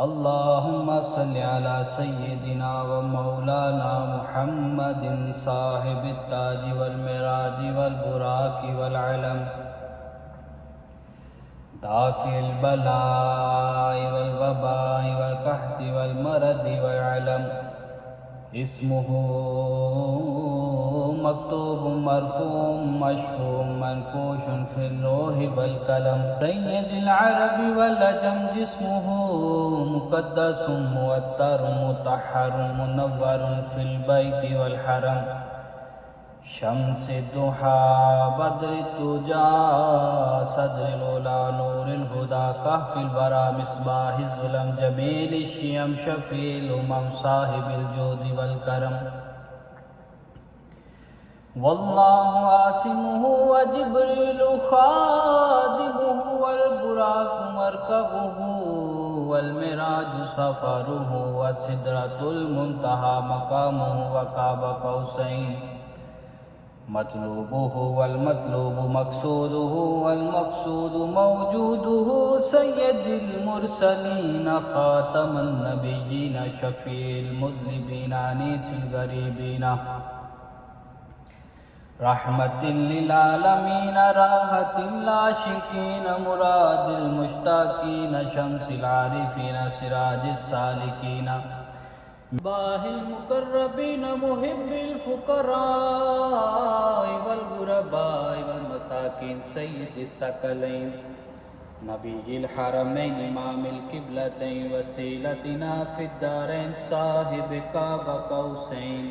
अल्लाहुम्मा सल्लि अला सय्यिदिना व मौलाना मुहम्मदिन साहिबित ताज वल मिराज वल बुराक वल अलम दाफिल बलाई वल वबाई वल कहती वल मरदी वल अलम इस्मुहु मक्तूब मरफूम मशफूम मनकूशुन फिल लोहि वल कलम सय्यदुल अरबी वल अजम जिस्मुहु मुक़द्दसुम मुअत्तरुम मुतहहरुम मुनव्वरुन फिल बैति वल हरम शम्स दुहा बद्र तुजा सदरिल उला नूरिल हुदा कहफिल वरा मिसबाहिल ज़ुलम जमील शियम शफील उमम साहिबिल जोदि वल करम वल्लाहु आसिमुहु व जिब्रीलु खादिमुहु वल बुराकु मरकबुहु वल मिराजु सफरुहु व सिदरतुल मुंतहा मकामुहु व काबा कौसैन मतलूबुहु वल मतलूबु मक़सूदुहु वल मक़सूदु मौजूदुहु सय्यदुल मुरसलीन ख़ातमुन नबिय्यीन शफ़ीउल मुज़निबीन अनीसुल ग़रीबीन रहमतिल लिल आलमीन राहतिल आशिकीन मुरादिल मुश्ताकीन शम्सिल आरिफीन सिराजिस सालिकीन बाहिल मुकर्रबीन मुहिब्बिल फुक़राए वल गुरबाए वल मसाकीन सय्यिदिस सकलैन नबीयिल हरमैन इमामिल क़िबलतैन वसीलतिना फिद दारैन साहिब काबा कौसैन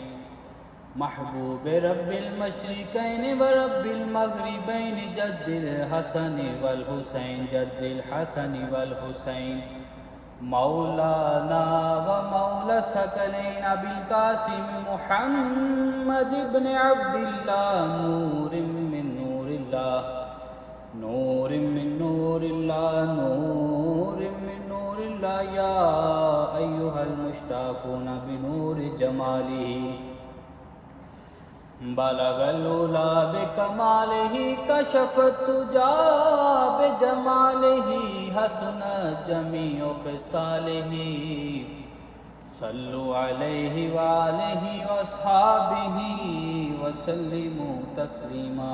महबूब रब्बिल मशरिकैन व रब्बिल मग़रिबैन जद्दिल हसन वल हुसैन जद्दिल हसन वल हुसैन मौलाना व मौला सकलैन अबिल कासिम मुहम्मद इब्न अब्दिल्लाह नूरिम मिन नूरिल्लाह नूरिम मिन नूरिल्लाह नूरिम मिन नूरिल्लाह या अय्युहल मुश्ताक़ून बिनूरि जमालिही बलगल उला बिकमालिही कशफत तुजा बिजमालिही हसनत जमीउ ख़िसालिही सल्लु अलैहि व आलिहि व अस्हाबिही व सल्लिमू तस्लीमा।